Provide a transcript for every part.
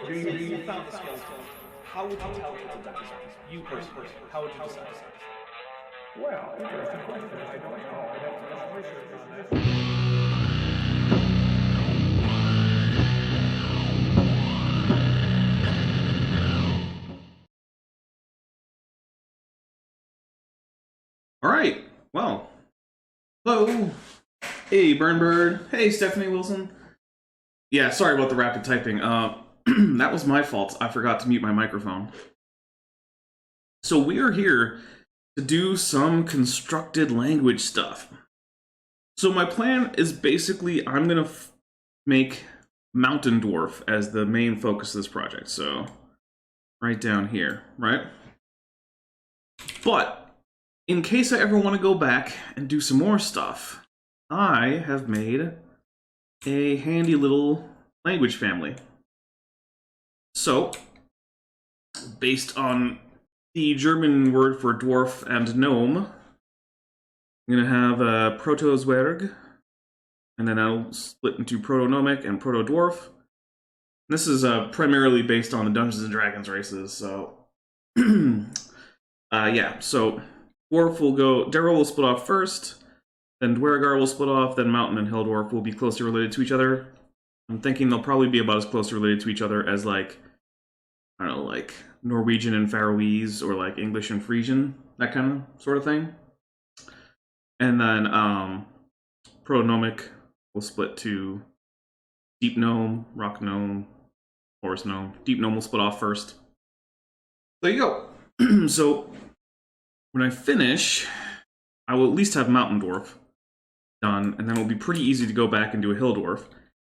So you found the skeleton. How would you tell people that? You personally, how would you decide? Well, interesting question. I don't know. I'd have to do some research on that. All right. Well, hello. Hey, Burnbird. Hey, Stephanie Wilson. Yeah, sorry about the rapid typing. That was my fault. I forgot to mute my microphone. So we are here to do some constructed language stuff. So my plan is basically I'm going to make Mountain Dwarf as the main focus of this project. So right down here, right? But in case I ever want to go back and do some more stuff, I have made a handy little language family. So, based on the German word for dwarf and gnome, I'm going to have a Proto-Zwerg, and then I'll split into Proto-Gnomic and Proto-Dwarf. This is primarily based on the Dungeons & Dragons races, so... yeah, so Dwarf will go... Daryl will split off first, then Dwergar will split off, then Mountain and Hill Dwarf will be closely related to each other. I'm thinking they'll probably be about as closely related to each other as, like, I don't know, like Norwegian and Faroese, or like English and Frisian, that kind of sort of thing. And then Proto-Gnomic will split to Deep Gnome, Rock Gnome, Forest Gnome. Deep Gnome will split off first. There you go. So when I finish, I will at least have Mountain Dwarf done, and then it'll be pretty easy to go back and do a Hill Dwarf.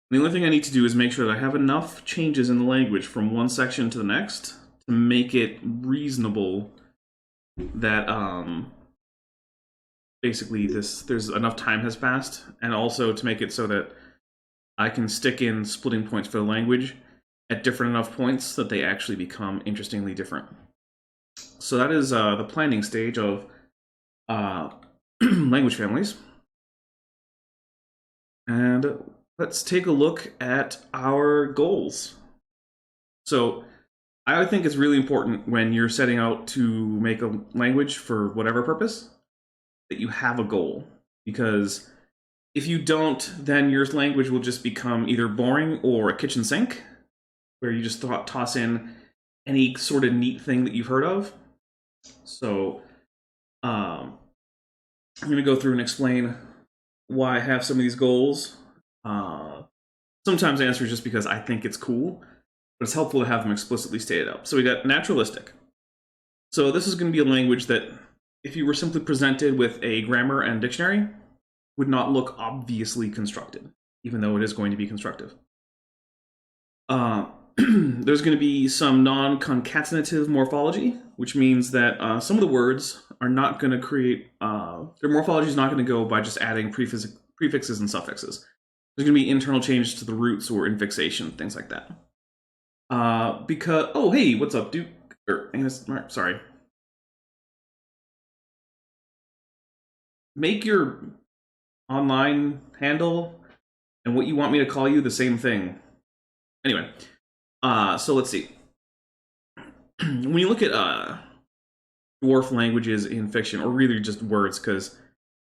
The only thing I need to do is make sure that I have enough changes in the language from one section to the next to make it reasonable that basically there's enough time has passed, and also to make it so that I can stick in splitting points for the language at different enough points that they actually become interestingly different. So that is the planning stage of language families. And let's take a look at our goals. So I think it's really important when you're setting out to make a language for whatever purpose that you have a goal. Because if you don't, then your language will just become either boring or a kitchen sink, where you just toss in any sort of neat thing that you've heard of. So I'm going to go through and explain why I have some of these goals. Sometimes the answer is just because I think it's cool, but it's helpful to have them explicitly stated up. So we got naturalistic. So this is going to be a language that, if you were simply presented with a grammar and dictionary, would not look obviously constructed, even though it is going to be constructive. There's going to be some non-concatenative morphology, which means that some of the words are not going to create, their morphology is not going to go by just adding prefixes and suffixes. There's going to be internal changes to the roots or infixation, things like that. Because, oh, hey, what's up, Duke? Sorry. Make your online handle and what you want me to call you the same thing. Anyway, so let's see. When you look at dwarf languages in fiction, or really just words, because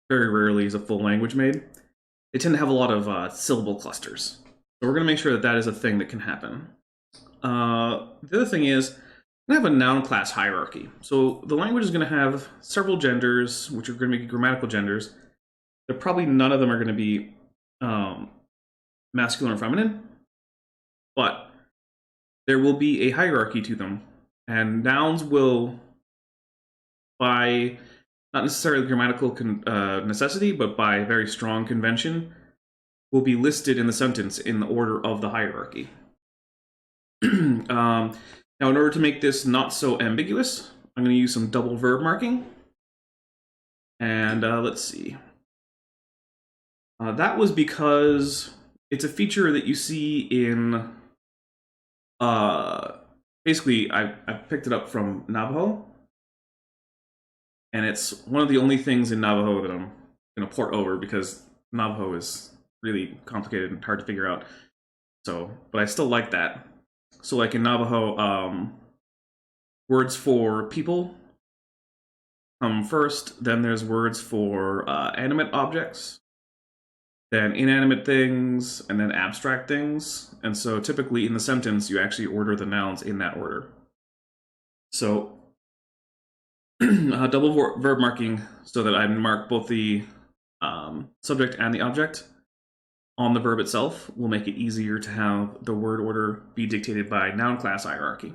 very rarely is a full language made, they tend to have a lot of syllable clusters. So we're going to make sure that that is a thing that can happen. The other thing is, we're going to have a noun class hierarchy. So the language is going to have several genders, which are going to be grammatical genders. But probably none of them are going to be masculine or feminine. But there will be a hierarchy to them. And nouns will, by not necessarily grammatical necessity, but by very strong convention, will be listed in the sentence in the order of the hierarchy. Now, in order to make this not so ambiguous, I'm going to use some double verb marking. And let's see. That was because it's a feature that you see in... basically, I picked it up from Navajo. And it's one of the only things in Navajo that I'm going to port over because Navajo is really complicated and hard to figure out. So, but I still like that. So like in Navajo, words for people come first, then there's words for animate objects, then inanimate things, and then abstract things. And so typically in the sentence, you actually order the nouns in that order. So double verb marking so that I mark both the subject and the object on the verb itself will make it easier to have the word order be dictated by noun class hierarchy.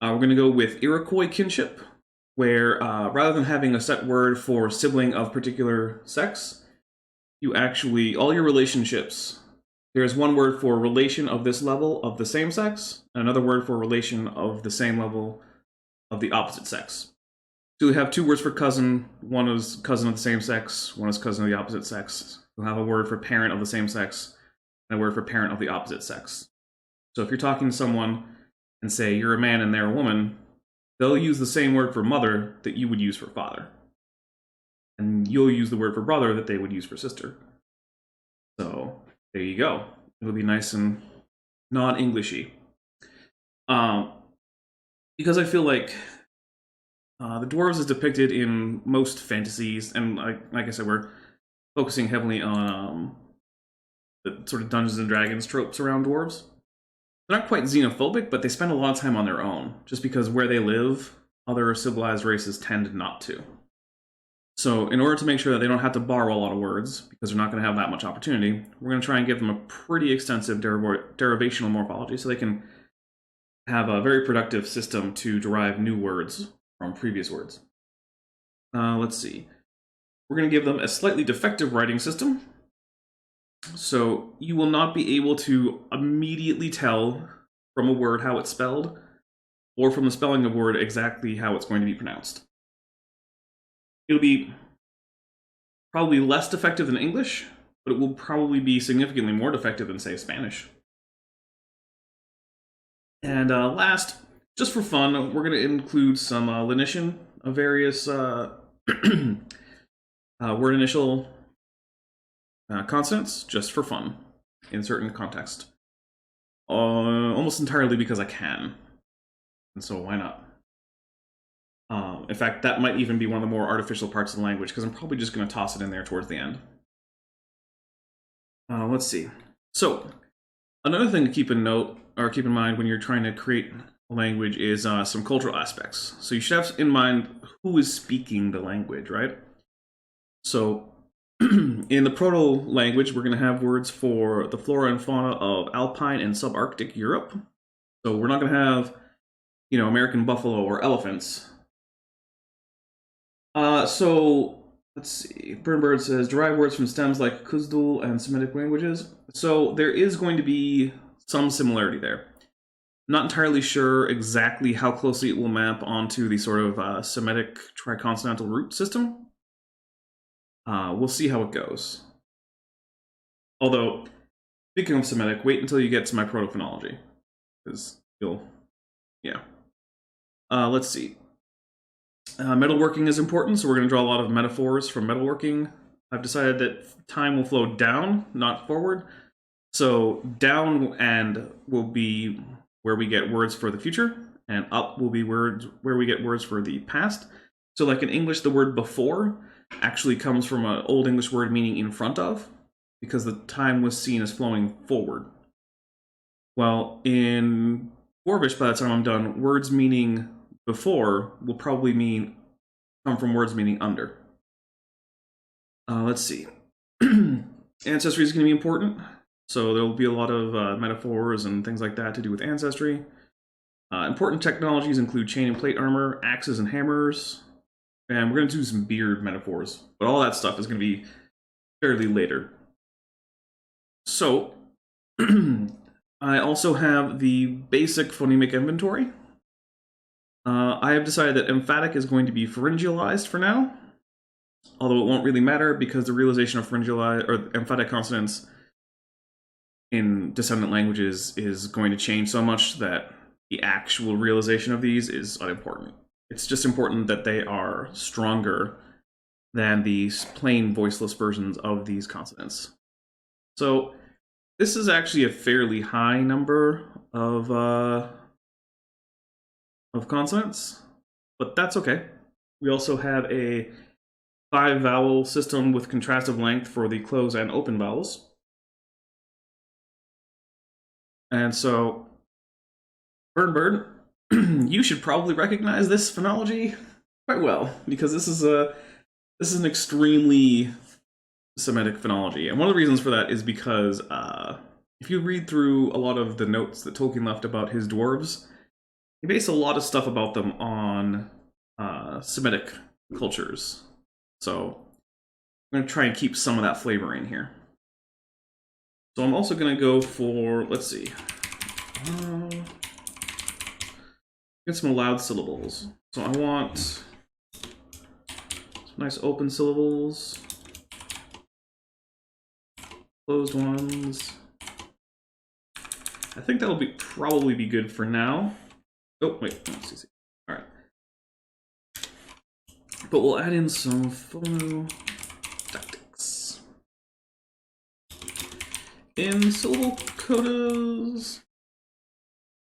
We're going to go with Iroquois Kinship, where rather than having a set word for sibling of particular sex, you actually, all your relationships, there's one word for relation of this level of the same sex, and another word for relation of the same level of the opposite sex. So we have two words for cousin. One is cousin of the same sex, one is cousin of the opposite sex. We'll have a word for parent of the same sex, and a word for parent of the opposite sex. So if you're talking to someone and say you're a man and they're a woman, they'll use the same word for mother that you would use for father. And you'll use the word for brother that they would use for sister. So there you go. It'll be nice and non-Englishy. Because I feel like the dwarves is depicted in most fantasies, and like I said, we're focusing heavily on the sort of Dungeons and Dragons tropes around dwarves. They're not quite xenophobic, but they spend a lot of time on their own, just because where they live, other civilized races tend not to. So in order to make sure that they don't have to borrow a lot of words, because they're not going to have that much opportunity, we're going to try and give them a pretty extensive derivational morphology so they can have a very productive system to derive new words from previous words. Let's see. We're going to give them a slightly defective writing system. So you will not be able to immediately tell from a word how it's spelled, or from the spelling of a word exactly how it's going to be pronounced. It'll be probably less defective than English, but it will probably be significantly more defective than, say, Spanish. And last, just for fun, we're going to include some lenition of various word initial consonants, just for fun, in certain context. Almost entirely because I can, and so why not? In fact, that might even be one of the more artificial parts of the language, because I'm probably just going to toss it in there towards the end. Let's see. So, another thing to keep in mind when you're trying to create a language is some cultural aspects. So you should have in mind who is speaking the language, right? So, in the Proto-Language, we're going to have words for the flora and fauna of Alpine and subarctic Europe. So we're not going to have, American buffalo or elephants. So let's see. Burnbird says derive words from stems like Kuzdul and Semitic languages. So there is going to be some similarity there. Not entirely sure exactly how closely it will map onto the sort of Semitic triconsonantal root system. We'll see how it goes. Although, speaking of Semitic, wait until you get to my proto-phonology, because let's see. Metalworking is important, so we're going to draw a lot of metaphors from metalworking. I've decided that time will flow down, not forward. So down and will be where we get words for the future, and up will be words where we get words for the past. So like in English, the word before actually comes from an Old English word meaning in front of, because the time was seen as flowing forward. Well, in Dwarvish, by the time I'm done, words meaning before will probably come from words meaning under. Let's see. Ancestry is going to be important, so there will be a lot of metaphors and things like that to do with ancestry. Important technologies include chain and plate armor, axes and hammers, And we're going to do some beard metaphors, but all that stuff is going to be fairly later. So, I also have the basic phonemic inventory. I have decided that emphatic is going to be pharyngealized for now, although it won't really matter because the realization of pharyngealized or emphatic consonants in descendant languages is going to change so much that the actual realization of these is unimportant. It's just important that they are stronger than the plain voiceless versions of these consonants. So this is actually a fairly high number of consonants, but that's okay. We also have a 5-vowel system with contrastive length for the close and open vowels. And so, Bird, you should probably recognize this phonology quite well, because this is an extremely Semitic phonology. And one of the reasons for that is because if you read through a lot of the notes that Tolkien left about his dwarves, he based a lot of stuff about them on Semitic cultures. So I'm going to try and keep some of that flavor in here. So I'm also going to go for, let's see, get some loud syllables. So I want some nice open syllables, closed ones. I think that'll probably be good for now. Oh, wait, let's see. All right. But we'll add in some phonotactics. In syllable codas,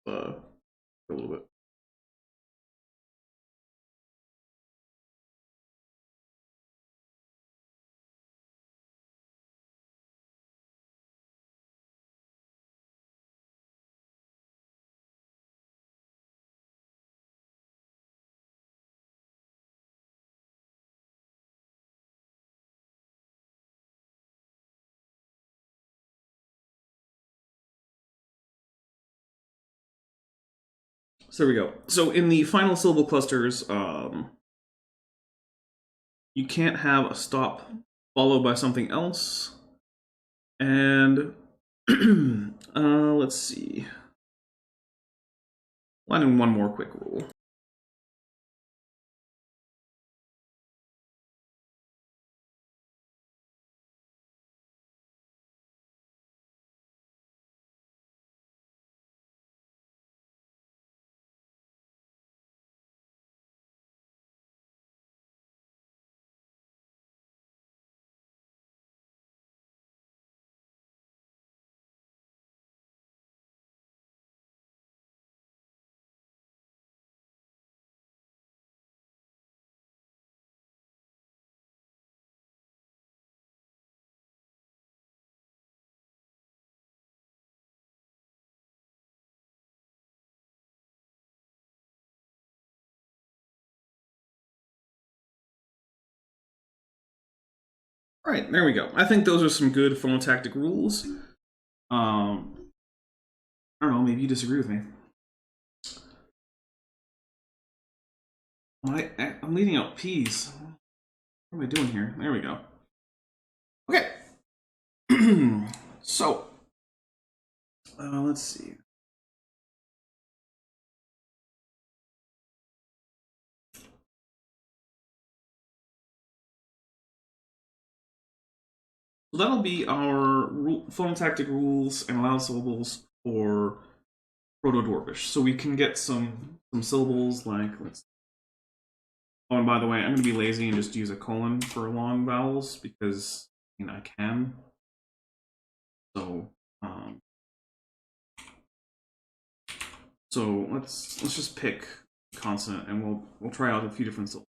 a little bit. So there we go. So in the final syllable clusters, you can't have a stop followed by something else. And let's see. I'll add in one more quick rule. All right, there we go. I think those are some good phonotactic rules. I don't know, maybe you disagree with me. Well, I'm leaving out P's. What am I doing here? There we go. Okay. So, let's see. So that'll be our phonotactic rules and loud syllables for Proto-Dwarvish. So we can get some syllables like, let's. Oh, and by the way, I'm going to be lazy and just use a colon for long vowels because I can. So let's just pick consonant and we'll try out a few different syllables.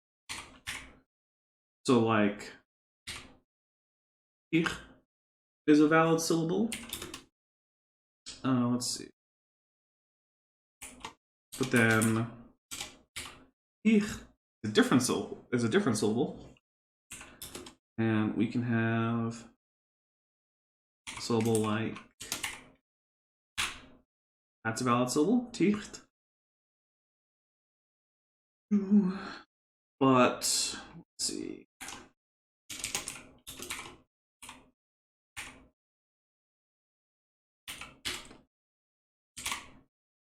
So like ich is a valid syllable. Let's see. But then ich is a different syllable. And we can have a syllable like, that's a valid syllable, ticht. But let's see.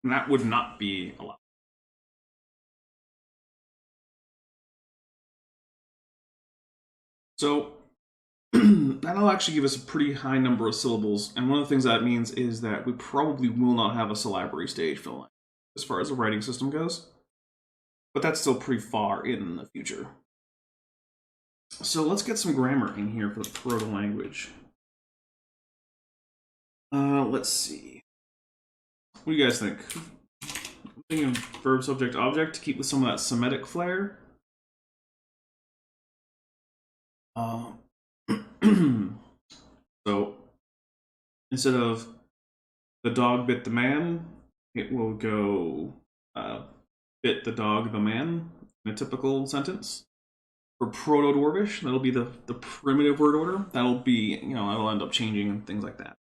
And that would not be allowed. So that'll actually give us a pretty high number of syllables, and one of the things that means is that we probably will not have a syllabary stage for the language as far as the writing system goes. But that's still pretty far in the future. So let's get some grammar in here for the Proto-Language. Let's see. What do you guys think? I'm thinking verb, subject, object to keep with some of that Semitic flair. So instead of the dog bit the man, it will go bit the dog the man in a typical sentence. For Proto-Dwarvish, that'll be the primitive word order. That'll be, that'll end up changing and things like that.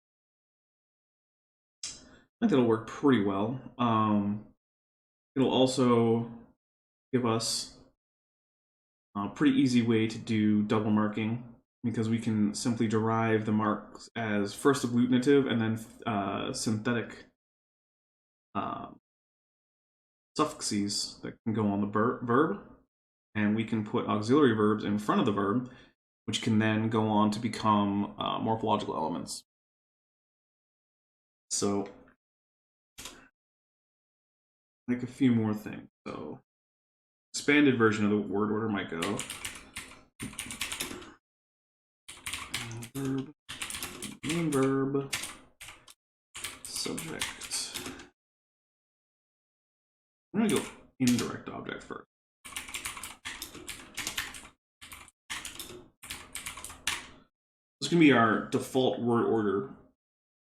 I think that'll work pretty well. It'll also give us a pretty easy way to do double marking, because we can simply derive the marks as first agglutinative and then synthetic suffixes that can go on the verb. And we can put auxiliary verbs in front of the verb, which can then go on to become morphological elements. So, like a few more things. So, expanded version of the word order might go verb, main verb, subject. I'm gonna go indirect object first. This is gonna be our default word order,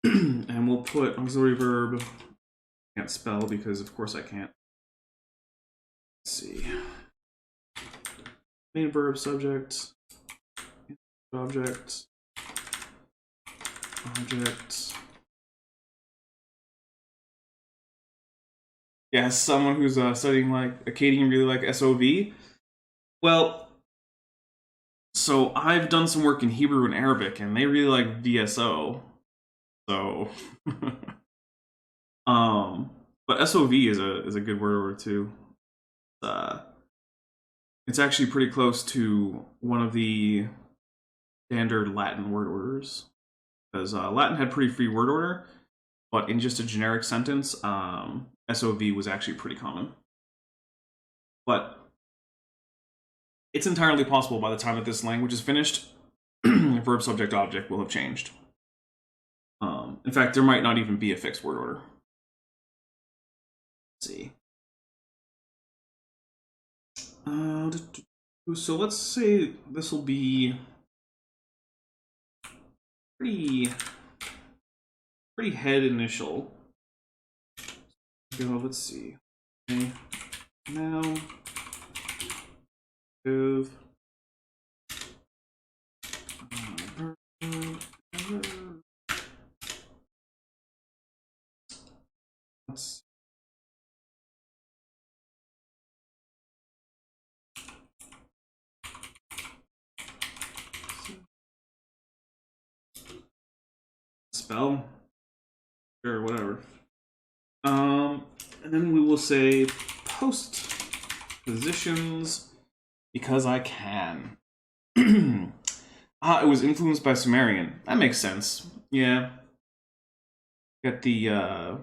and we'll put auxiliary verb. Can't spell because of course I can't. Let's see. Main verb, subject, object, object. Yeah, someone who's studying like Akkadian really like SOV. Well, so I've done some work in Hebrew and Arabic, and they really like VSO. So, but SOV is a good word order too. It's actually pretty close to one of the standard Latin word orders, because Latin had pretty free word order, but in just a generic sentence, SOV was actually pretty common. But it's entirely possible by the time that this language is finished, verb, subject, object will have changed. In fact, there might not even be a fixed word order. Let's see. So let's say this will be pretty head initial. So let's see. Okay. Now, move. Let's. Spell, sure, whatever. And then we will say post positions because I can. It was influenced by Sumerian. That makes sense. Yeah. Get the. I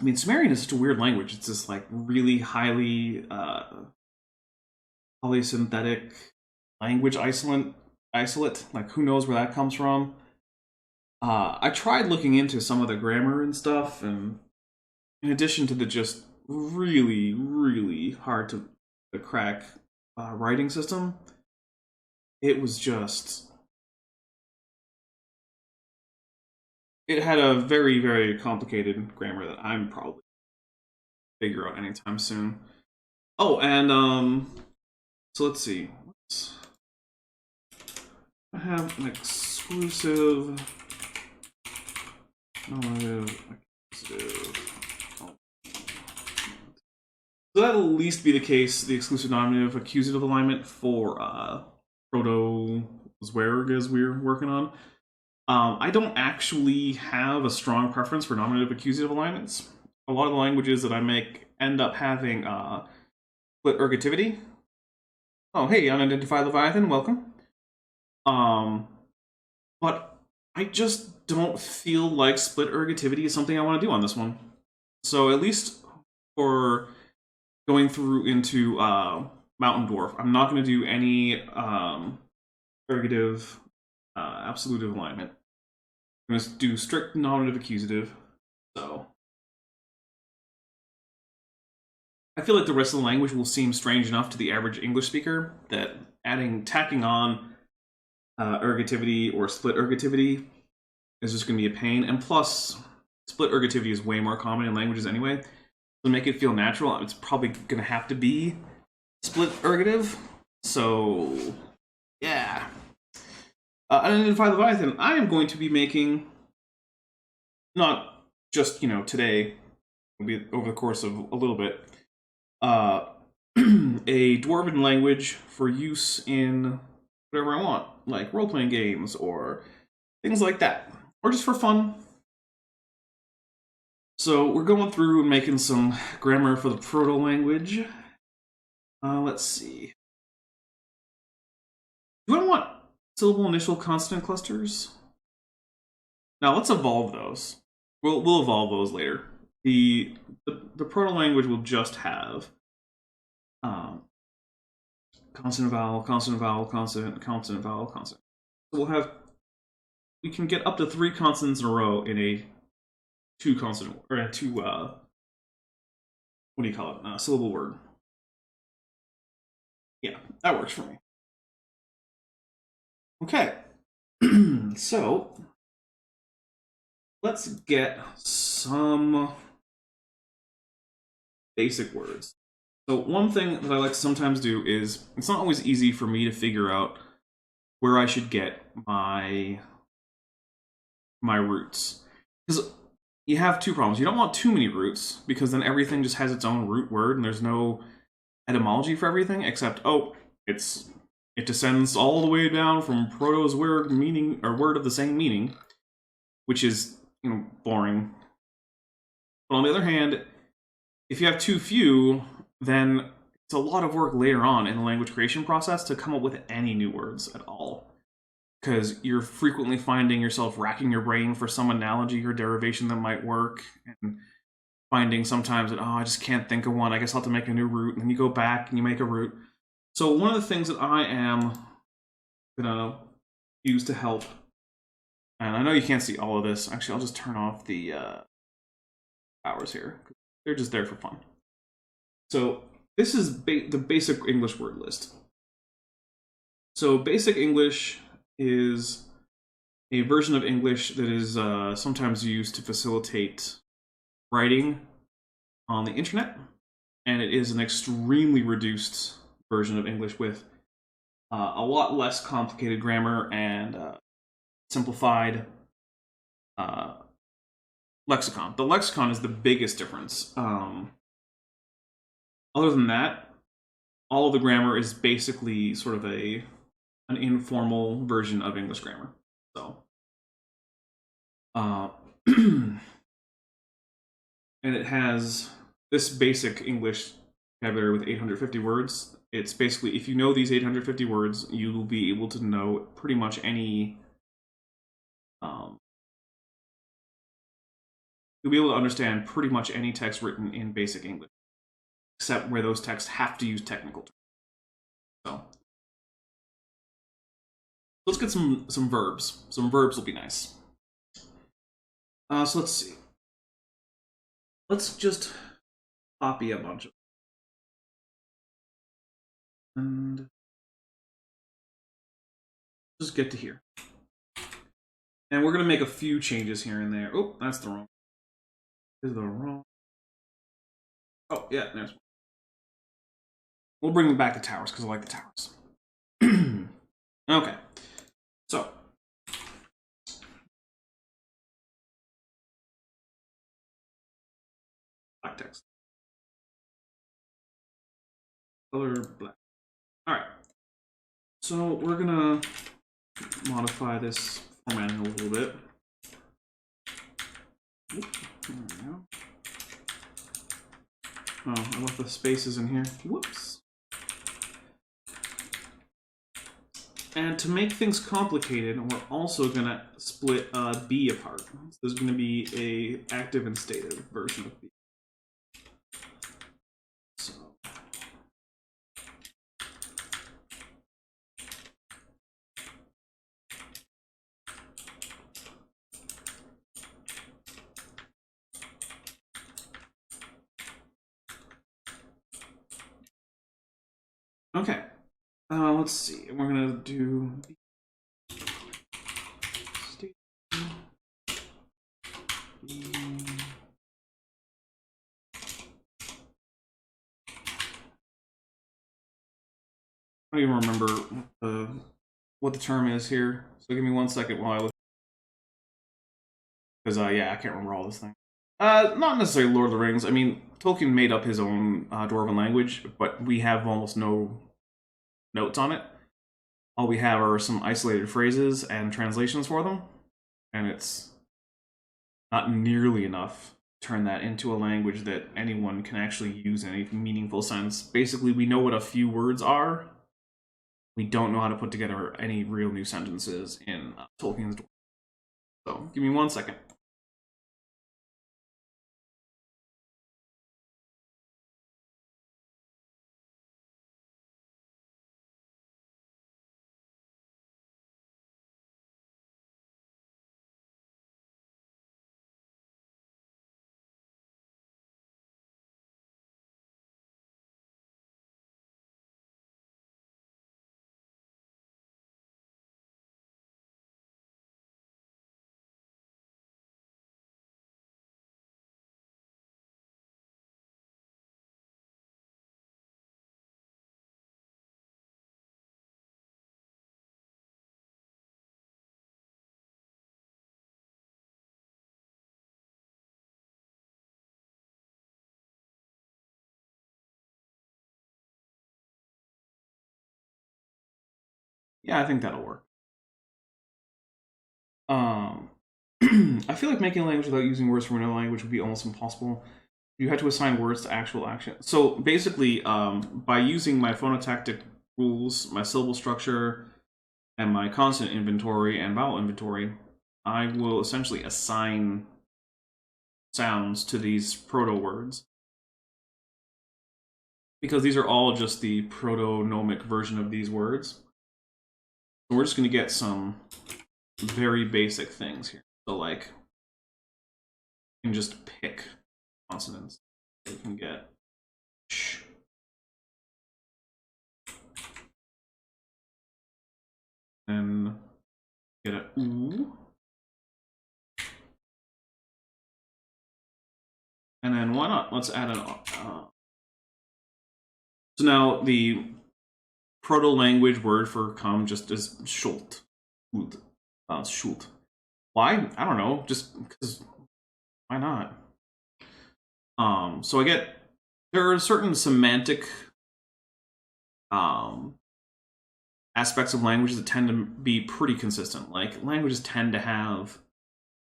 mean, Sumerian is such a weird language. It's this like really highly polysynthetic language isolate. Like, who knows where that comes from? I tried looking into some of the grammar and stuff, and in addition to the just really, really hard to crack writing system, it was just... It had a very, very complicated grammar that I'm probably figure out anytime soon. Oh, and so let's see. I have an exclusive. So that'll at least be the case, the exclusive nominative accusative alignment for Proto-Language as we're working on. I don't actually have a strong preference for nominative accusative alignments. A lot of the languages that I make end up having split ergativity. Oh, hey, Unidentified Leviathan, welcome. But I just don't feel like split ergativity is something I want to do on this one. So at least for going through into Mountain Dwarf, I'm not going to do any ergative absolutive alignment. I'm going to do strict nominative accusative. So I feel like the rest of the language will seem strange enough to the average English speaker that tacking on ergativity or split ergativity is just going to be a pain. And plus, split ergativity is way more common in languages anyway. To make it feel natural, it's probably going to have to be split ergative. So, yeah. Unidentified Leviathan, I am going to be making, not just, today, it'll be over the course of a little bit, a Dwarven language for use in whatever I want, like role-playing games or things like that, or just for fun. So we're going through and making some grammar for the Proto-Language. Let's see. Do I want syllable initial consonant clusters? Now let's evolve those. We'll evolve those later. The Proto-Language will just have consonant vowel, consonant vowel, consonant, consonant vowel, consonant. So we can get up to 3 consonants in a row in a 2 consonant, or a 2 what do you call it? Syllable word. Yeah, that works for me. Okay, so let's get some basic words. So one thing that I like to sometimes do is, it's not always easy for me to figure out where I should get my roots. Because you have 2 problems. You don't want too many roots, because then everything just has its own root word, and there's no etymology for everything, except, oh, it descends all the way down from Proto's word meaning, or word of the same meaning, which is, boring. But on the other hand, if you have too few, then it's a lot of work later on in the language creation process to come up with any new words at all. Because you're frequently finding yourself racking your brain for some analogy or derivation that might work, and finding sometimes that, oh, I just can't think of one, I guess I'll have to make a new root, and then you go back and you make a root. So one of the things that I am gonna use to help, and I know you can't see all of this, actually I'll just turn off the hours here. They're just there for fun. So this is the basic English word list. So basic English is a version of English that is sometimes used to facilitate writing on the internet, and it is an extremely reduced version of English with a lot less complicated grammar and simplified lexicon. The lexicon is the biggest difference. Other than that, all of the grammar is basically sort of an informal version of English grammar. So, and it has this basic English vocabulary with 850 words. It's basically, if you know these 850 words, you will be able to know pretty much any, you'll be able to understand pretty much any text written in basic English, except where those texts have to use technical terms. So let's get some verbs. Some verbs will be nice. So let's see. Let's just copy a bunch of, and just get to here. And we're going to make a few changes here and there. Oh, that's the wrong. Is the wrong. Oh, yeah, there's one. We'll bring them back to towers because I like the towers. Okay. So. Black text. Color black. All right. So we're gonna modify this formatting a little bit. Oop, there we go. Oh, I left the spaces in here. Whoops. And to make things complicated, we're also gonna split B apart. So there's gonna be a active and stative version of B. So. Okay. Let's see. We're gonna do I don't even remember what the term is here. So give me 1 second while I look. Because yeah, I can't remember all this thing. Not necessarily Lord of the Rings. I mean, Tolkien made up his own Dwarven language, but we have almost no notes on it. All we have are some isolated phrases and translations for them, and it's not nearly enough to turn that into a language that anyone can actually use in any meaningful sense. Basically, we know what a few words are. We don't know how to put together any real new sentences in Tolkien's Dwarven. So, give me 1 second. Yeah, I think that'll work. I feel like making a language without using words from another language would be almost impossible. You had to assign words to actual action. So basically, by using my phonotactic rules, my syllable structure, and my consonant inventory and vowel inventory, I will essentially assign sounds to these proto-words. Because these are all just the proto-nomic version of these words. So we're just going to get some very basic things here. So like, you can just pick consonants. You can get sh. And get a oo. And then why not? Let's add an so now the proto-language word for come just is schult. Schult. Why? I don't know. Just because. Why not? So I get there are certain semantic aspects of languages that tend to be pretty consistent. Like languages tend to have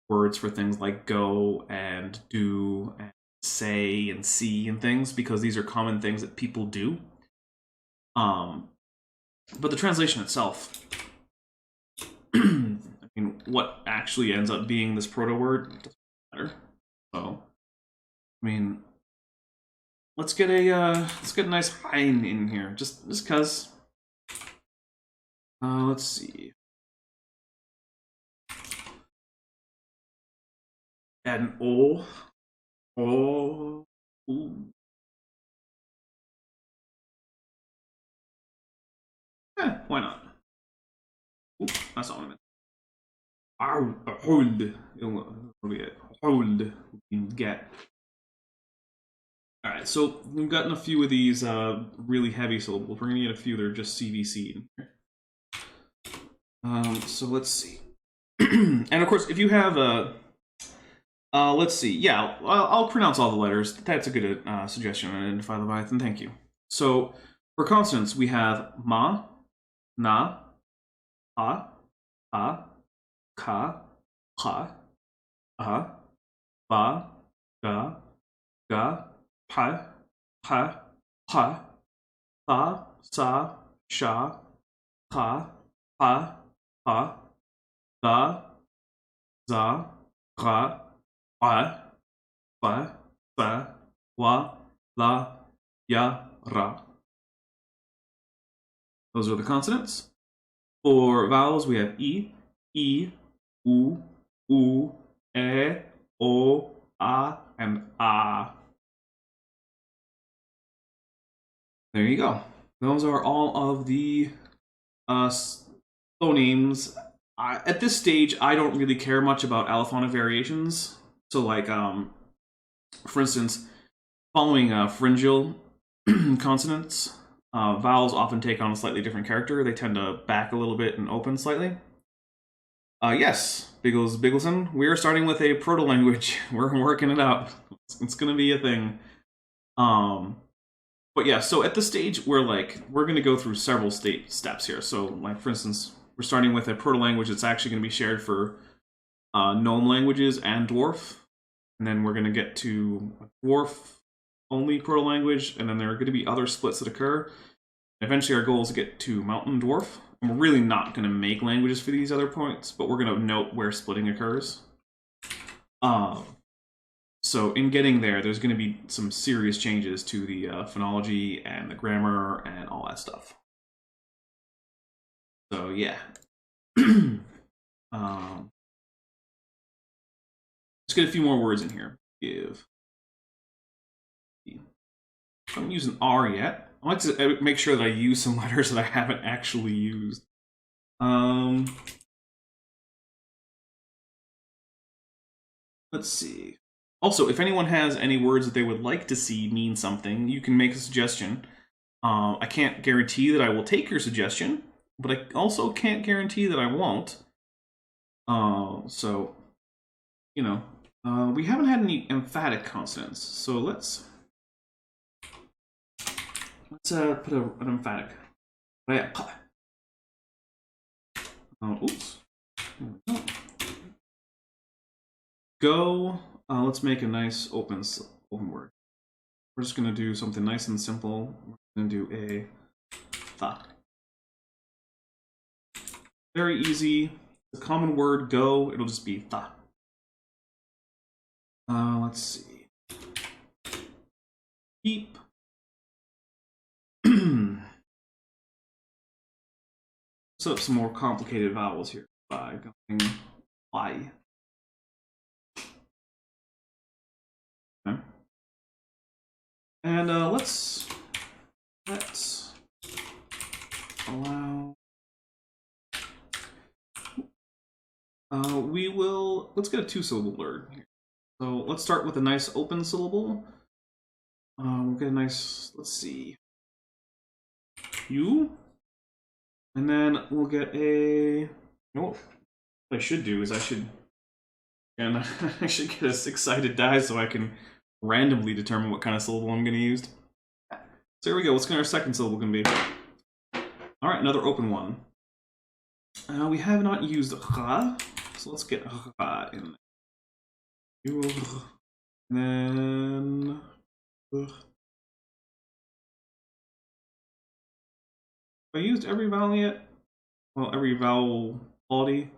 words for things like go and do and say and see and things because these are common things that people do. But the translation itself, I mean, what actually ends up being this proto word doesn't matter. So, I mean, let's get a nice hein in here, just cause. Let's see. Add an o. O. Ooh. Why not? Ooh, that's not what I meant. Hold. It'll be it. Hold. Get. Alright, so we've gotten a few of these really heavy syllables. We're going to get a few that are just CVC in here. So let's see. And of course, if you have a... let's see. Yeah, I'll pronounce all the letters. That's a good suggestion on Identify Leviathan. Thank you. So For consonants, we have ma, na, a, ka, ka, ba, ga, pa, sa, sha, ka, pa, da, za, ra, ba, wa, la, ya, ra. Those are the consonants. For vowels, we have e, u, e, o, a, and a. There you go. Those are all of the phonemes. At this stage, I don't really care much about allophonic variations. So, like, for instance, following pharyngeal consonants, vowels often take on a slightly different character. They tend to back a little bit and open slightly. Yes, Biggleson, we're starting with a proto-language. We're working it out. It's going to be a thing. But yeah, so at this stage, we're going to go through several steps here. So, like, for instance, we're starting with a proto-language that's actually going to be shared for Gnome languages and Dwarf. And then we're going to get to a Dwarf-only proto-language, and then there are going to be other splits that occur. Eventually, our goal is to get to Mountain Dwarf. And we're really not going to make languages for these other points, but we're going to note where splitting occurs. So in getting there, there's going to be some serious changes to the phonology and the grammar and all that stuff. So yeah. Let's get a few more words in here. I haven't used an R yet. I like to make sure that I use some letters that I haven't actually used. Let's see. Also, if anyone has any words that they would like to see mean something, you can make a suggestion. I can't guarantee that I will take your suggestion, but I also can't guarantee that I won't. So, you know, we haven't had any emphatic consonants, so let's put an emphatic. Oops. Go. Let's make a nice open word. We're just going to do something nice and simple. We're going to do a tha. Very easy. The common word go, it'll just be tha. Let's see. Keep. Set up some more complicated vowels here by going y. Okay. And let's allow. Let's get a two-syllable word here. So let's start with a nice open syllable. We'll get a nice, let's see, U. And then we'll get a, what I should do is I should get a six-sided die so I can randomly determine what kind of syllable I'm going to use. So here we go. What's our second syllable going to be? All right, another open one. We have not used ra, so let's get ra in there. And then have I used every vowel yet? Well, every vowel quality.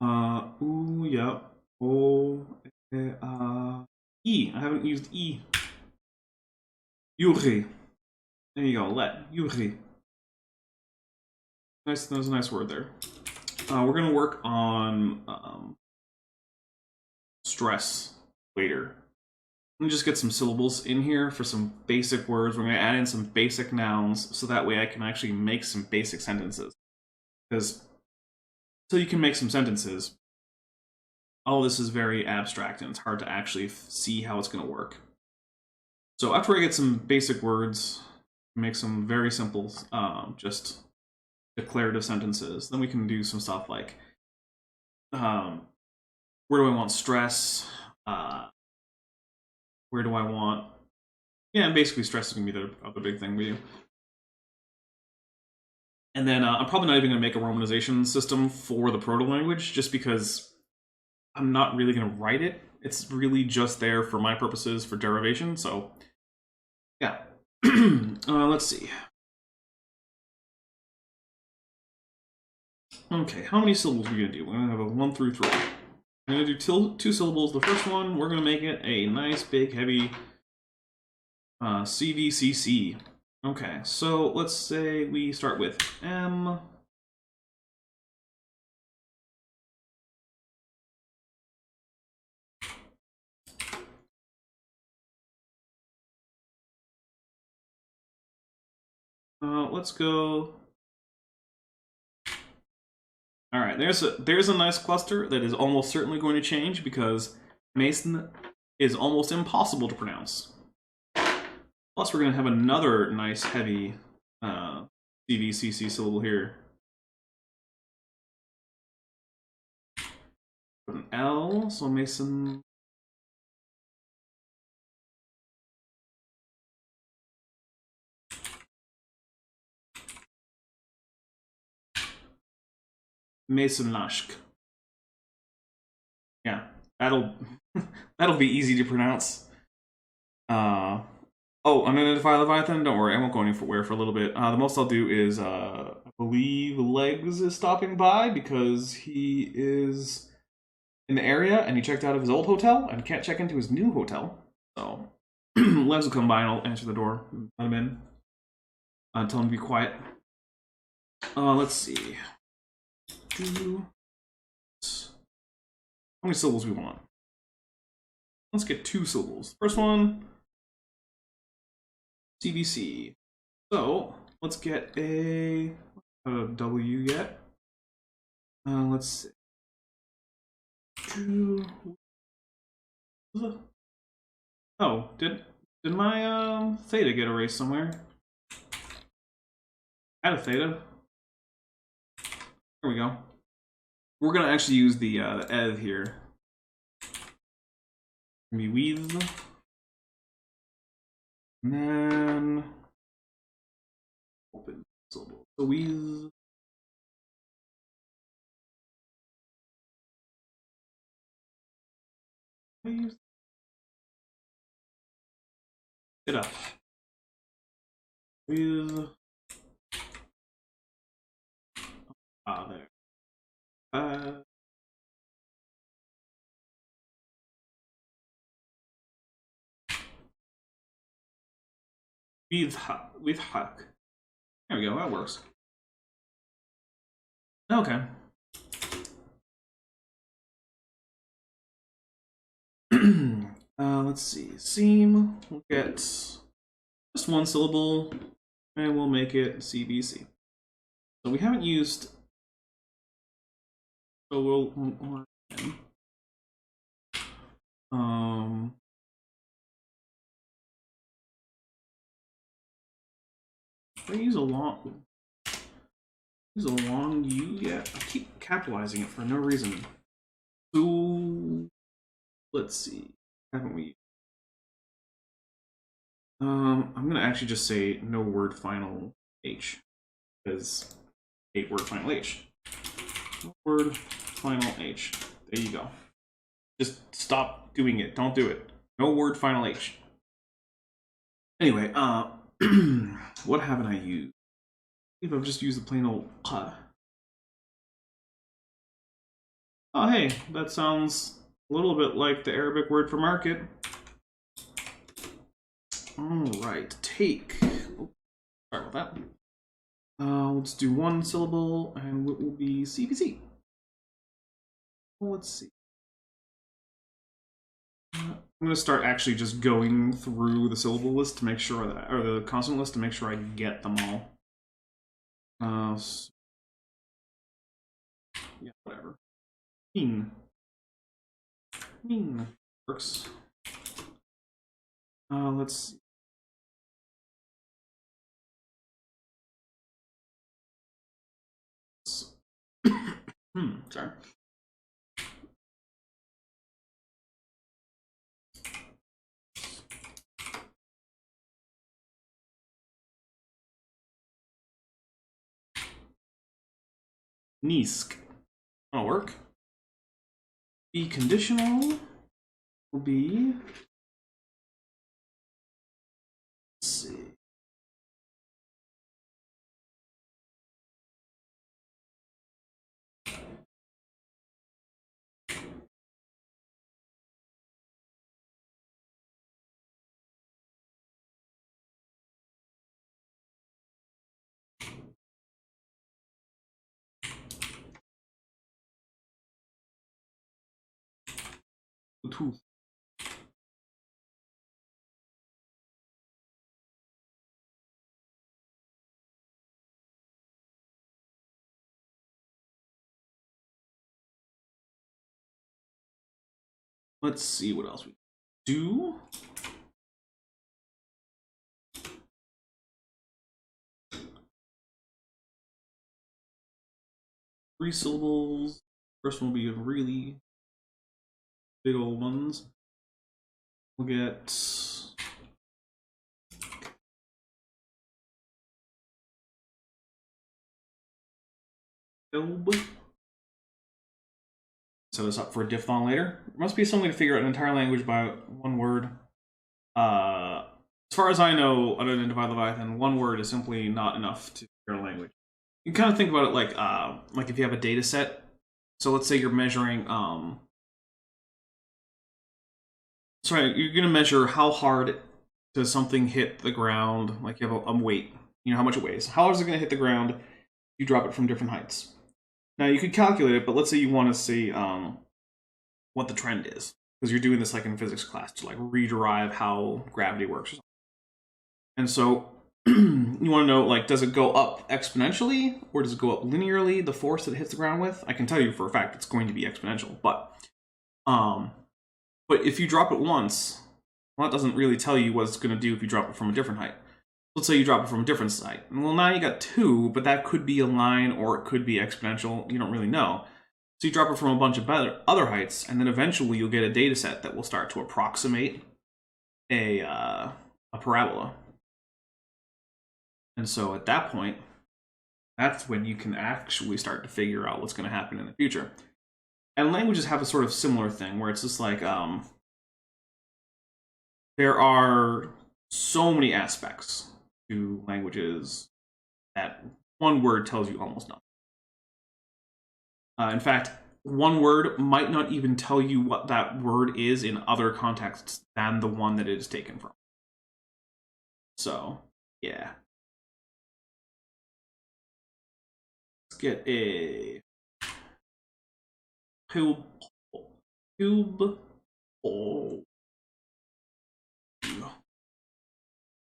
Ooh, yeah. O, E. I haven't used E. Yuri. There you go. Let. Yuri. Nice. That was a nice word there. We're gonna work on stress later. Let me just get some syllables in here for some basic words. We're gonna add in some basic nouns so that way I can actually make some basic sentences. Because until you can make some sentences, all this is very abstract and it's hard to actually see how it's going to work. So after I get some basic words, make some very simple, just declarative sentences, then we can do some stuff like, where do I want stress? Where do I want... Yeah, and basically stress is going to be the big thing we do. And then I'm probably not even going to make a romanization system for the Proto-Language, just because I'm not really going to write it. It's really just there for my purposes for derivation, so yeah. Let's see. Okay, how many syllables are we going to do? We're going to have a 1 through 3. I'm going to do two syllables. The first one, we're going to make it a nice, big, heavy CVCC. Okay, so let's say we start with M. Let's go. All right, there's a nice cluster that is almost certainly going to change because Mason is almost impossible to pronounce. Plus, we're going to have another nice heavy CVCC syllable here. An L, so Mason. Masonashk. Yeah, that'll be easy to pronounce. Oh, unidentified Leviathan. Don't worry, I won't go anywhere for a little bit. The most I'll do is I believe Legs is stopping by because he is in the area and he checked out of his old hotel and can't check into his new hotel. So Legs will come by and I'll answer the door, let him in, tell him to be quiet. Let's see. How many syllables we want? Let's get 2 syllables. First one, CBC. So let's get a W yet. Let's see. Oh, did my theta get erased somewhere? I had a theta. There we go. We're gonna actually use the eth here. Be with, and then open syllable. So with. It up with there. With huck. There we go. That works. Okay. Let's see. Seam. We'll get just 1 syllable, and we'll make it CBC. So we haven't used. So we'll I use a long U yet? I keep capitalizing it for no reason. So let's see. Haven't we? I'm gonna actually just say no word final H, because 8 word final H. No word final H. There you go. Just stop doing it. Don't do it. No word final H. Anyway, what haven't I used? I believe I've just used the plain old Oh, hey, that sounds a little bit like the Arabic word for market. Alright, take. Oh, sorry about that. Let's do 1 syllable, and it will be CPC. Well, let's see. I'm going to start actually just going through the syllable list to make sure that, or the consonant list to make sure I get them all. So, yeah, whatever. Mean works. Let's see. Sorry. Nisk. That'll work. Be conditional will be. Let's see. Tooth. Let's see what else we do. Three syllables. First one will be really big old ones. We'll get Philb. Set this up for a diphthong later. There must be some way to figure out an entire language by one word. As far as I know, unidentified Leviathan, one word is simply not enough to figure a language. You can kind of think about it like if you have a data set. So let's say you're measuring you're gonna measure how hard does something hit the ground, like you have a weight, you know how much it weighs. How is it gonna hit the ground? You drop it from different heights. Now you could calculate it, but let's say you want to see what the trend is, because you're doing this like in physics class to like rederive how gravity works. And so you want to know, like, does it go up exponentially or does it go up linearly? The force that it hits the ground with, I can tell you for a fact it's going to be exponential. But if you drop it once, well, that doesn't really tell you what it's going to do if you drop it from a different height. Let's say you drop it from a different height. Well, now you got two, but that could be a line or it could be exponential. You don't really know. So you drop it from a bunch of other heights, and then eventually you'll get a data set that will start to approximate a parabola. And so at that point, that's when you can actually start to figure out what's going to happen in the future. And languages have a sort of similar thing where it's just like there are so many aspects to languages that one word tells you almost nothing. In fact, one word might not even tell you what that word is in other contexts than the one that it is taken from. So, yeah. Let's get a cube.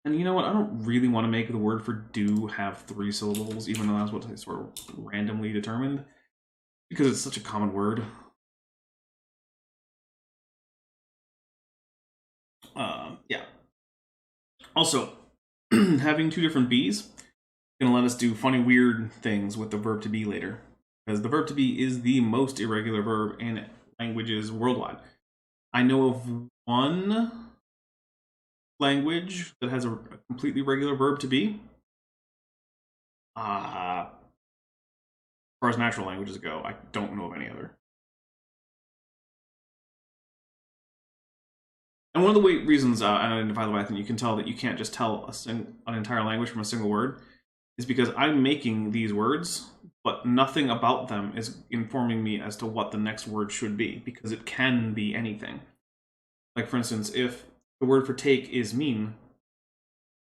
And you know what? I don't really want to make the word for do have 3 syllables, even though that's what I sort of randomly determined, because it's such a common word. Yeah. Also, having 2 different B's is going to let us do funny, weird things with the verb to be later, because the verb to be is the most irregular verb in languages worldwide. I know of one language that has a completely regular verb to be. As far as natural languages go, I don't know of any other. And one of the reasons Unidentified Leviathan you can tell that you can't just tell an entire language from a single word is because I'm making these words, but nothing about them is informing me as to what the next word should be, because it can be anything. Like, for instance, if the word for take is mean,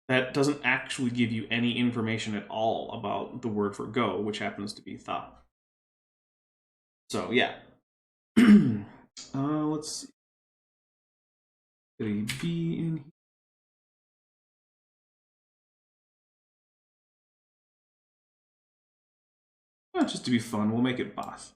that doesn't actually give you any information at all about the word for go, which happens to be tha. So, yeah. Let's see. Could a be in here? Just to be fun, we'll make it boss.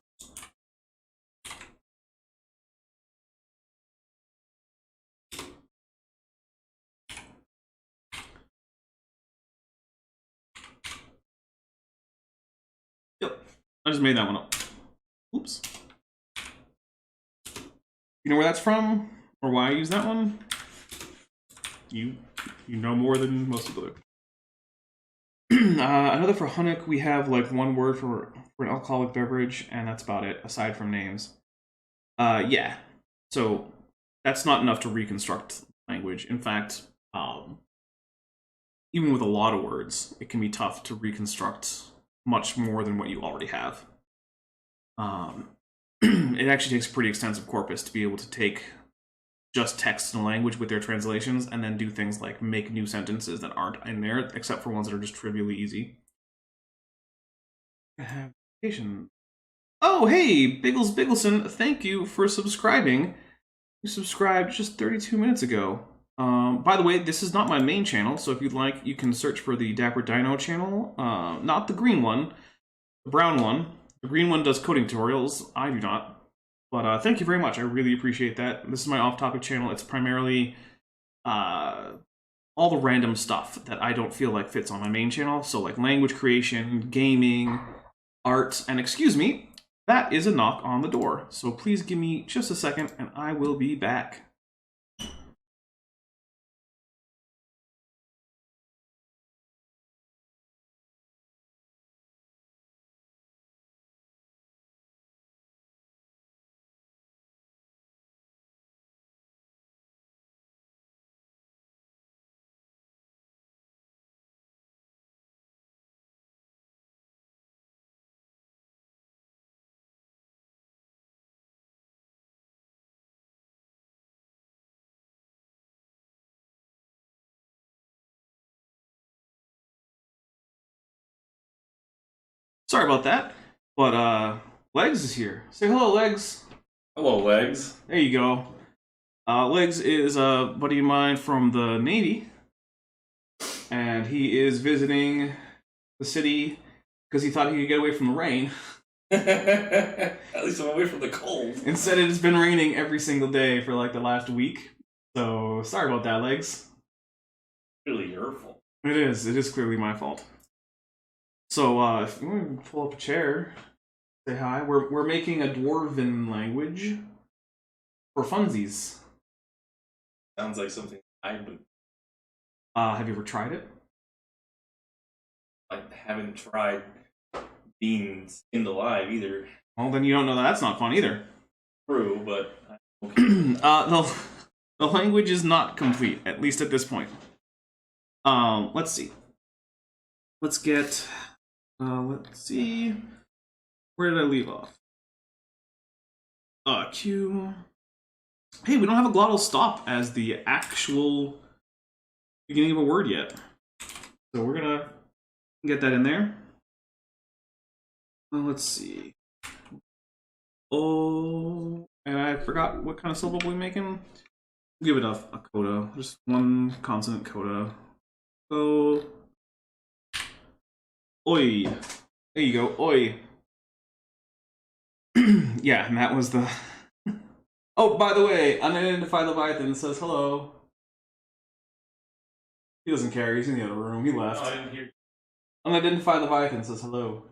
Yep, I just made that one up. Oops. You know where that's from, or why I use that one? You know more than most people do. I know that for Hunnic we have like one word for an alcoholic beverage, and that's about it, aside from names. Yeah. So that's not enough to reconstruct language. In fact, even with a lot of words, it can be tough to reconstruct much more than what you already have. It actually takes a pretty extensive corpus to be able to take just text in a language with their translations and then do things like make new sentences that aren't in there, except for ones that are just trivially easy. Oh, hey, Biggles Biggleson, thank you for subscribing. You subscribed just 32 minutes ago. By the way, this is not my main channel, so if you'd like, you can search for the Dapper Dino channel. Not the green one, the brown one. The green one does coding tutorials, I do not. But thank you very much, I really appreciate that. This is my off-topic channel. It's primarily all the random stuff that I don't feel like fits on my main channel. So like language creation, gaming, art, and excuse me, that is a knock on the door. So please give me just a second and I will be back. Sorry about that, but Legs is here. Say hello, Legs. Hello, Legs. There you go. Legs is a buddy of mine from the Navy, and he is visiting the city because he thought he could get away from the rain. At least I'm away from the cold. Instead, it's been raining every single day for like the last week. So sorry about that, Legs. Really your fault. It is clearly my fault. So if you want to pull up a chair, say hi. We're making a dwarven language for funsies. Sounds like something I would. Have you ever tried it? I haven't tried being skinned alive either. Well, then you don't know that's not fun either. True, but okay. The language is not complete, at least at this point. Let's see. Let's get. Let's see. Where did I leave off? Q. Hey, we don't have a glottal stop as the actual beginning of a word yet. So we're gonna get that in there. Let's see. Oh, and I forgot what kind of syllable we're making. Give it a coda. Just one consonant coda. So, oi. There you go, oi. Yeah, and that was the... Oh, by the way, Unidentified Leviathan says hello. He doesn't care, he's in the other room, he left. No, I didn't hear. Unidentified Leviathan says hello.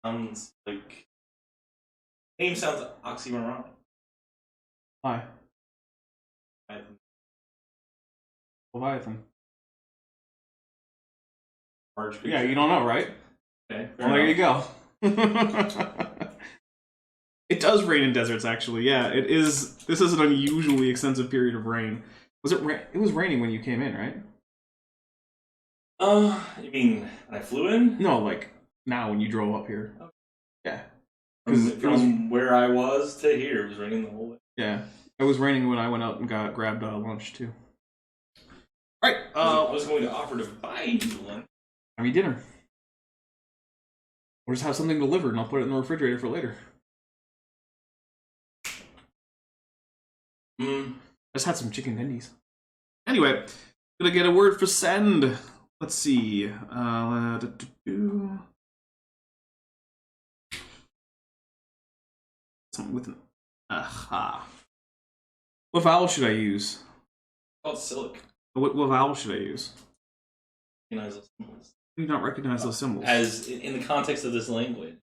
Sounds like... Name sounds oxymoronic. Hi. Leviathan. Large creature. Yeah, you don't know, right? Okay, Well, there you go. It does rain in deserts, actually. Yeah, it is. This is an unusually extensive period of rain. Was it? It was raining when you came in, right? You mean when I flew in? No, like now when you drove up here. Okay. Yeah. From where I was to here, it was raining the whole way. Yeah, it was raining when I went out and grabbed lunch too. All right. I was going to offer to buy you lunch. I mean dinner. Or just have something delivered and I'll put it in the refrigerator for later. I just had some chicken tendies. Anyway, gonna get a word for send. Let's see. Something with an aha. What vowel should I use? It's called Silic. What vowel should I use? Recognize those symbols. Do you not recognize those symbols? As in the context of this language.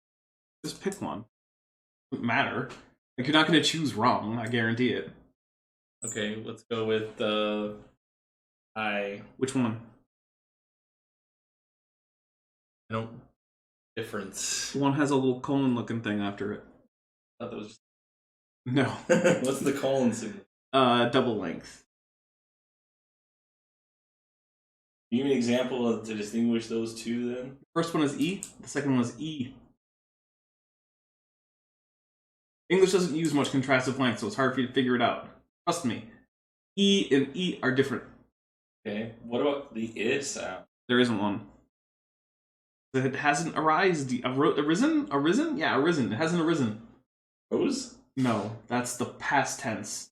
Just pick one. Doesn't matter. Like you're not gonna choose wrong. I guarantee it. Okay, let's go with I. Which one? I don't. Difference. One has a little colon looking thing after it. I thought that was. No. What's the colon symbol? Double length. Give me an example to distinguish those two then? First one is E, the second one is E. English doesn't use much contrastive length, so it's hard for you to figure it out. Trust me. E and E are different. Okay. What about the I sound? There isn't one. It hasn't arisen? Arisen? Yeah, arisen. It hasn't arisen. Rose? No, that's the past tense.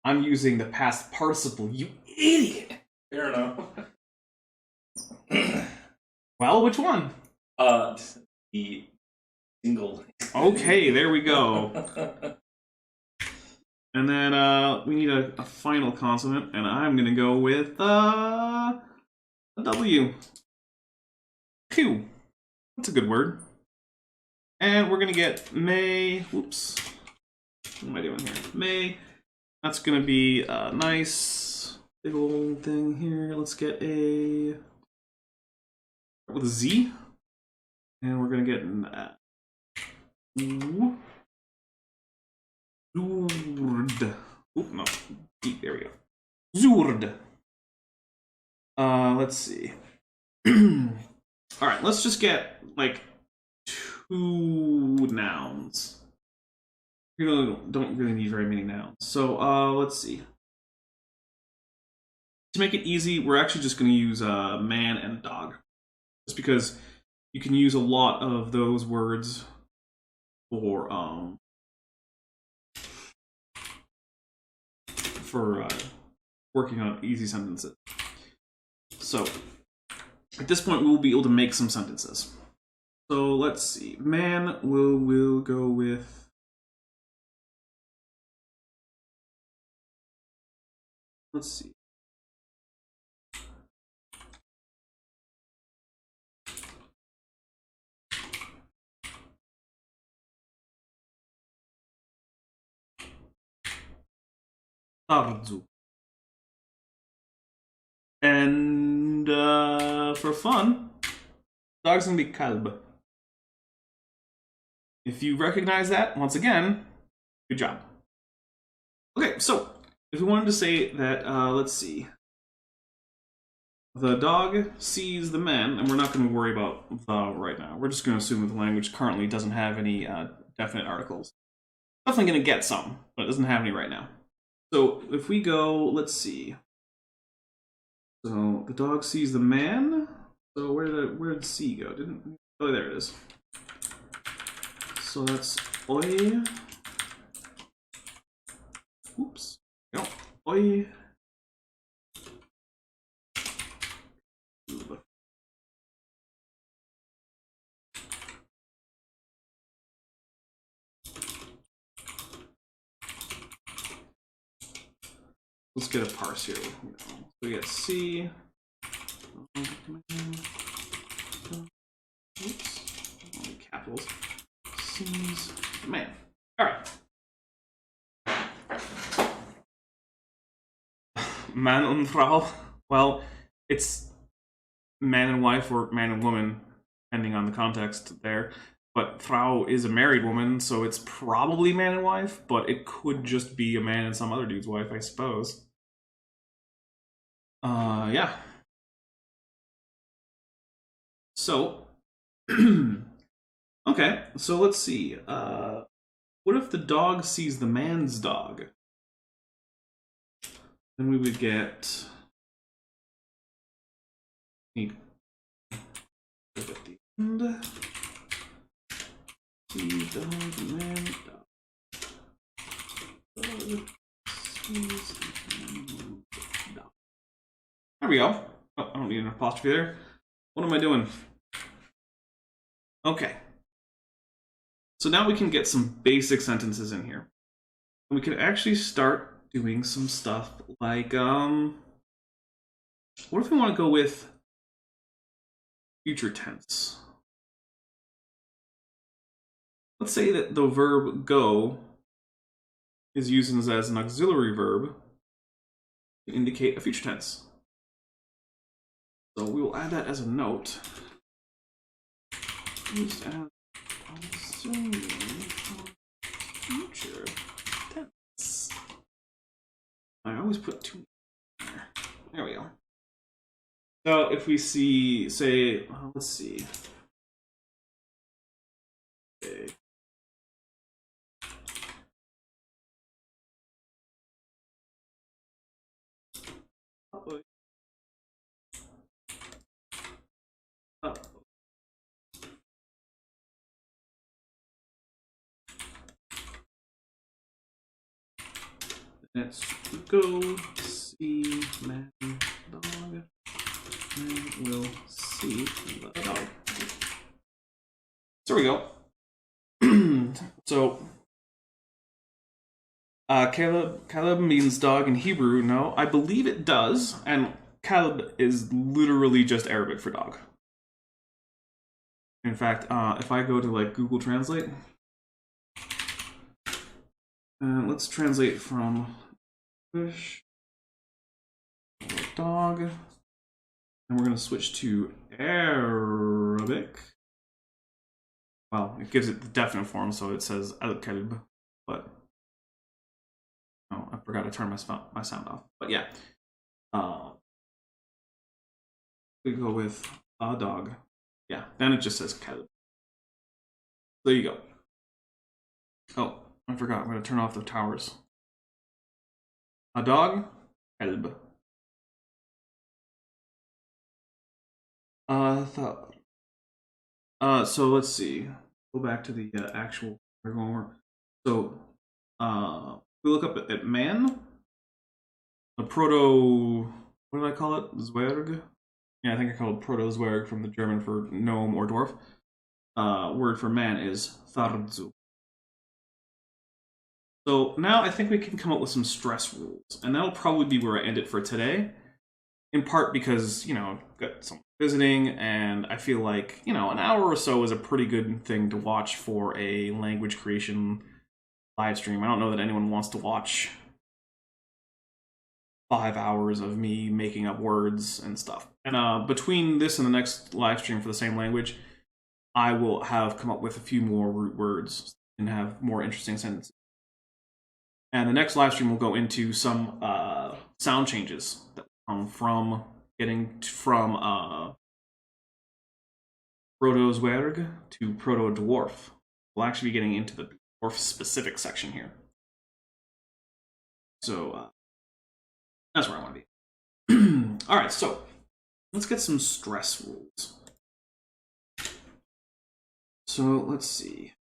I'm using the past participle, you idiot! Fair enough. Well, which one? The single. Okay, there we go. And then we need a final consonant, and I'm gonna go with a W. Q. That's a good word. And we're gonna get May. Whoops. What am I doing here? May. That's gonna be a nice big old thing here. Let's get a with a Z, and we're gonna get an Zurd. Oop, no. D, there we go. Zurd. Let's see. Alright, let's just get, like, 2 nouns. We don't really need very many nouns. So, let's see. To make it easy, we're actually just going to use a man and a dog. Just because you can use a lot of those words for working on easy sentences. So, at this point, we will be able to make some sentences. So, let's see. Man, we'll go with... Let's see. Tarzu. And for fun, dog's gonna be kalb. If you recognize that, once again, good job. Okay, so if we wanted to say that, let's see. The dog sees the man, and we're not going to worry about the right now. We're just going to assume that the language currently doesn't have any definite articles. Definitely going to get some, but it doesn't have any right now. So if we go, let's see. So the dog sees the man. So where did C go? Oh, there it is. So that's oi. Oops. No. Oi. Let's get a parse here. We get C. Oops. Only capitals. C's. Man. All right. Man und Frau. Well, it's man and wife or man and woman, depending on the context there. But Frau is a married woman, so it's probably man and wife, but it could just be a man and some other dude's wife, I suppose. Yeah. So, okay, so let's see. What if the dog sees the man's dog? Then we would get... Need at the end. See dog, man, dog. Dog sees dog. There we go. Oh, I don't need an apostrophe there. What am I doing? Okay. So now we can get some basic sentences in here. And we can actually start doing some stuff like, what if we want to go with future tense? Let's say that the verb go is used as an auxiliary verb to indicate a future tense. So we will add that as a note. used as auxiliary for future tense. I always put two there. There we go. So if we see, say, let's see. Okay. Let's go see man dog, and we'll see the dog. So there we go. So Caleb means dog in Hebrew. No, I believe it does, and Caleb is literally just Arabic for dog. In fact, if I go to like Google Translate, let's translate from English dog, and we're going to switch to Arabic. Well, it gives it the definite form, so it says al-kalb, but oh, I forgot to turn my sound off. But yeah, we go with a dog. Yeah, then it just says kalb. There you go. Oh, I forgot. I'm going to turn off the towers. A dog, kalb. So let's see. Go back to the actual. So, we look up at man. The proto. What did I call it? Zwerg. Yeah, I think I called it proto-Zwerg from the German for gnome or dwarf. Word for man is Tharzu. So now I think we can come up with some stress rules, and that'll probably be where I end it for today. In part because, you know, I've got someone visiting, and I feel like, you know, an hour or so is a pretty good thing to watch for a language creation live stream. I don't know that anyone wants to watch 5 hours of me making up words and stuff. And between this and the next live stream for the same language, I will have come up with a few more root words and have more interesting sentences. And the next live stream will go into some sound changes that come from getting from Proto-Zwerg to Proto-Dwarf. We'll actually be getting into the dwarf specific section here. So that's where I want to be. All right, so let's get some stress rules. So let's see.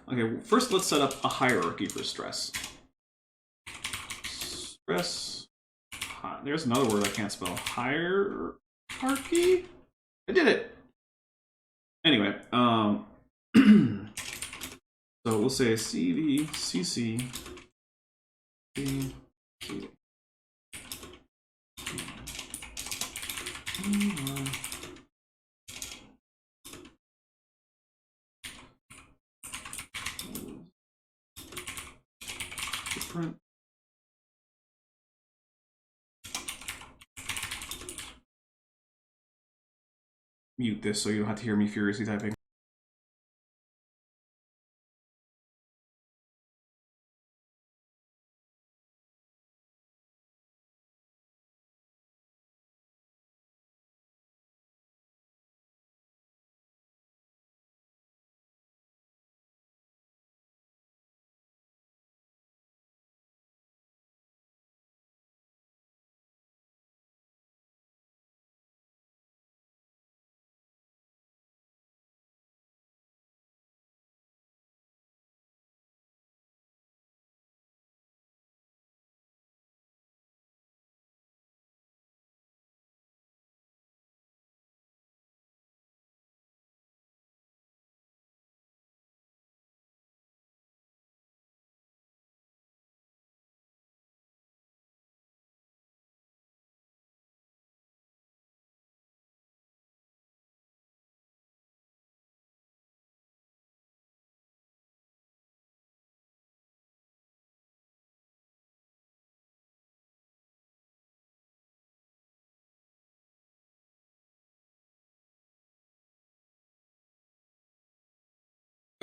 Okay, first let's set up a hierarchy for stress. Stress. There's another word I can't spell. Hierarchy? I did it! Anyway, so we'll say CV, CC, C, C. Different. Mute this so you don't have to hear me furiously typing.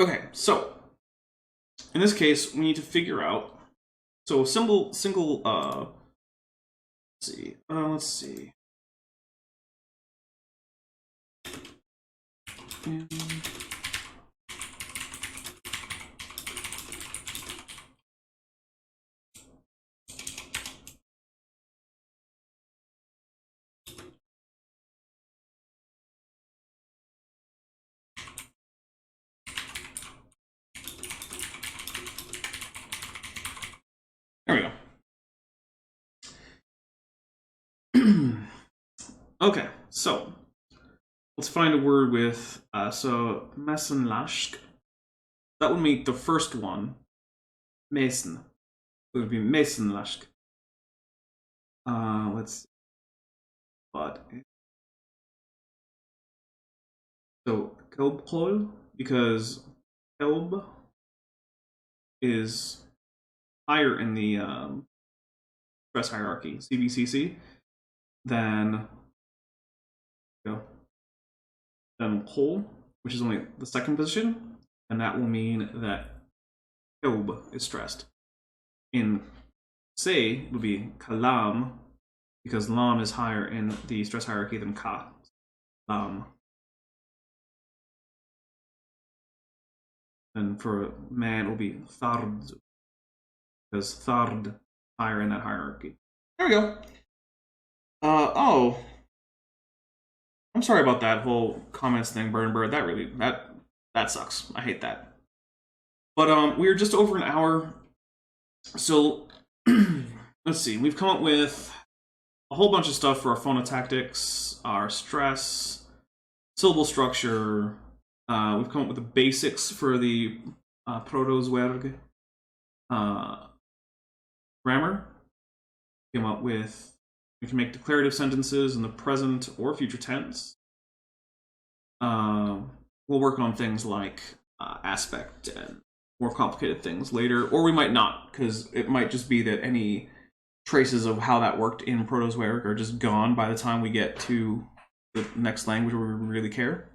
Okay, so in this case, we need to figure out. So single. Let's see. There we go. Okay, so let's find a word with so Messenlashk. That would make the first one Mason. It would be Messenlashk. Let's see. But so Kelbhol, because Kelb is higher in the stress hierarchy, CBCC, than Hol, which is only the second position, and that will mean that Kelb is stressed. In Say would be Kalam, because Lam is higher in the stress hierarchy than Ka. Lam. And for man, it will be Thard, because Thard higher in that hierarchy. There we go. Oh, I'm sorry about that whole comments thing, Bird. That sucks. I hate that. But we're just over an hour, so let's see. We've come up with a whole bunch of stuff for our phonotactics, our stress, syllable structure. We've come up with the basics for the Proto-Language grammar. Came up with we can make declarative sentences in the present or future tense. We'll work on things like aspect and more complicated things later, or we might not, because it might just be that any traces of how that worked in Proto-Language are just gone by the time we get to the next language where we really care.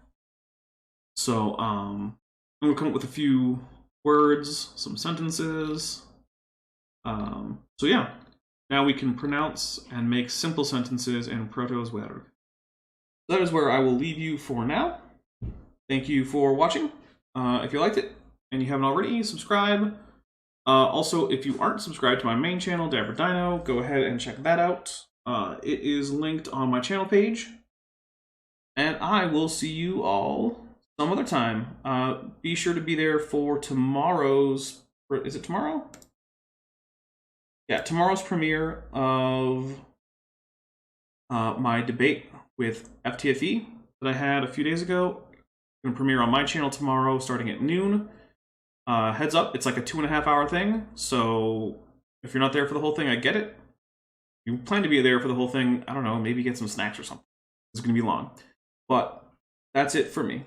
So we'll come up with a few words, some sentences. So yeah, now we can pronounce and make simple sentences in Proto-Language. That is where I will leave you for now. Thank you for watching. If you liked it and you haven't already, subscribe. Also, if you aren't subscribed to my main channel, Dapper Dino, go ahead and check that out. It is linked on my channel page. And I will see you all some other time. Be sure to be there for tomorrow's... Is it tomorrow? Yeah, tomorrow's premiere of my debate with FTFE that I had a few days ago. Going to premiere on my channel tomorrow starting at noon. Heads up, it's like a 2.5-hour thing, so if you're not there for the whole thing, I get it. If you plan to be there for the whole thing, I don't know, maybe get some snacks or something. It's going to be long. But that's it for me.